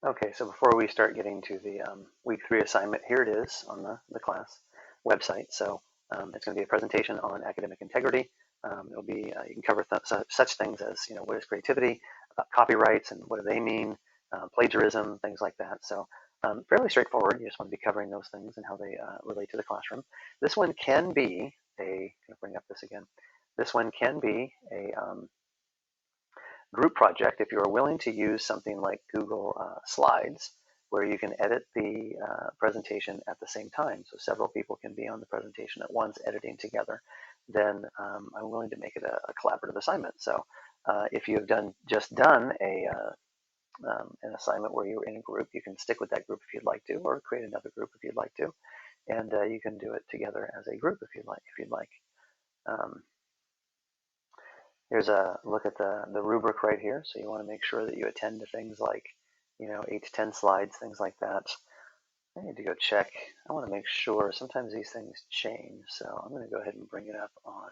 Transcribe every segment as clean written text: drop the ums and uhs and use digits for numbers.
Okay, so before we start getting to the week 3 assignment, here it is on the class website. So it's going to be a presentation on academic integrity. It'll be you can cover such things as what is creativity, about copyrights and what do they mean, plagiarism, things like that. So fairly straightforward. You just want to be covering those things and how they relate to the classroom. This one can be a. Can I bring up this again? This one can be a group project if you are willing to use something like Google Slides, where you can edit the presentation at the same time. So several people can be on the presentation at once editing together. Then I'm willing to make it a collaborative assignment. So if you have just done an assignment where you were in a group, you can stick with that group if you'd like to, or create another group if you'd like to. And you can do it together as a group if you'd like. Here's a look at the rubric right here. So you want to make sure that you attend to things like, 8 to 10 slides, things like that. I need to go check. I want to make sure. Sometimes these things change. So I'm going to go ahead and bring it up on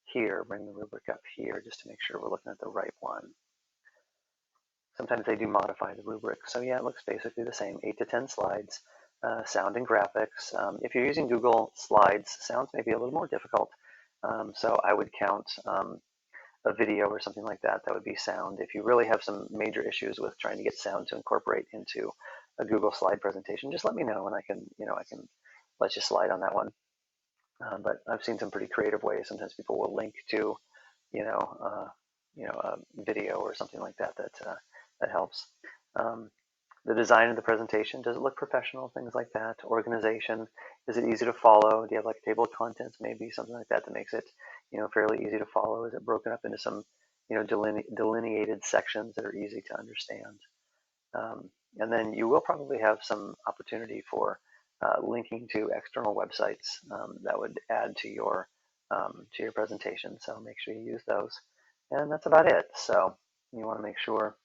here, bring the rubric up here just to make sure we're looking at the right one. Sometimes they do modify the rubric. So yeah, it looks basically the same, 8 to 10 slides, sound and graphics. If you're using Google Slides, sounds may be a little more difficult. So I would count a video or something like that. That would be sound. If you really have some major issues with trying to get sound to incorporate into a Google slide presentation, just let me know and I can let you slide on that one. But I've seen some pretty creative ways. Sometimes people will link to, a video or something like that that helps. The design of the presentation, does it look professional? Things like that. Organization, is it easy to follow? Do you have like a table of contents, maybe something like that makes it, fairly easy to follow? Is it broken up into some, delineated sections that are easy to understand? And then you will probably have some opportunity for linking to external websites that would add to your presentation. So make sure you use those. And that's about it. So you want to make sure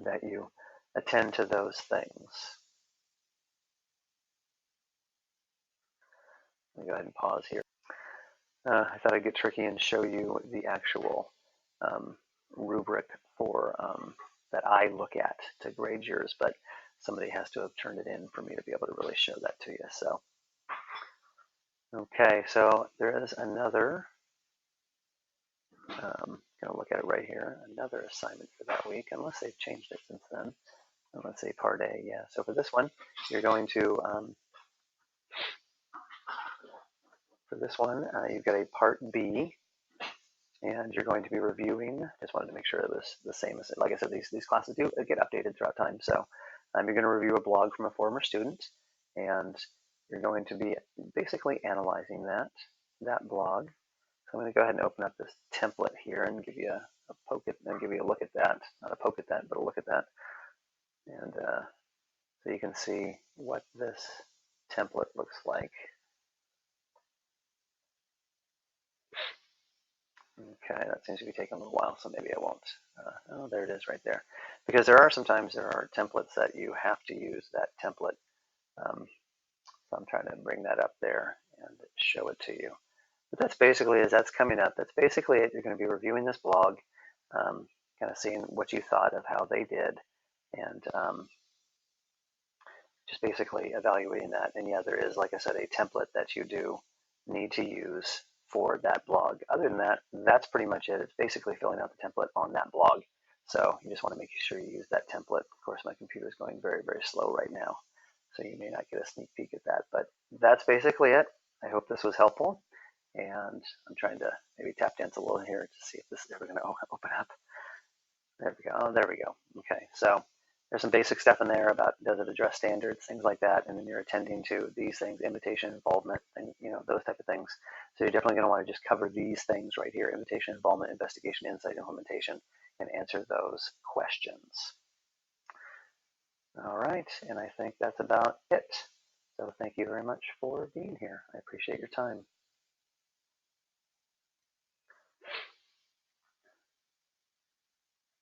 that you attend to those things. Let me go ahead and pause here. I thought I'd get tricky and show you the actual rubric for that I look at to grade yours, but somebody has to have turned it in for me to be able to really show that to you. So, okay, so there is another. Gonna look at it right here. Another assignment for that week, unless they've changed it since then. Let's say part A, yeah. So for this one, you're going to, for this one, you've got a part B, and you're going to be reviewing. Just wanted to make sure it was the same as, like I said, these classes do get updated throughout time. So you're going to review a blog from a former student, and you're going to be basically analyzing that blog. So I'm going to go ahead and open up this template here and give you a poke at, and give you a look at that. Not a poke at that, but a look at that. And so you can see what this template looks like. Okay, that seems to be taking a little while, so maybe I won't. Oh, there it is right there. Because sometimes there are templates that you have to use that template. So I'm trying to bring that up there and show it to you. But that's basically, as that's coming up, that's basically it. You're going to be reviewing this blog, kind of seeing what you thought of how they did, and just basically evaluating that. And yeah, there is, like I said, a template that you do need to use for that blog. Other than that, that's pretty much it. It's basically filling out the template on that blog. So you just want to make sure you use that template. Of course, my computer is going very, very slow right now, so you may not get a sneak peek at that. But that's basically it. I hope this was helpful. And I'm trying to maybe tap dance a little here to see if this is ever going to open up. There we go. Oh, there we go. Okay, so there's some basic stuff in there about does it address standards, things like that, and then you're attending to these things, invitation, involvement, and those type of things. So you're definitely going to want to just cover these things right here: invitation, involvement, investigation, insight, implementation, and answer those questions. All right, and I think that's about it. So thank you very much for being here. I appreciate your time.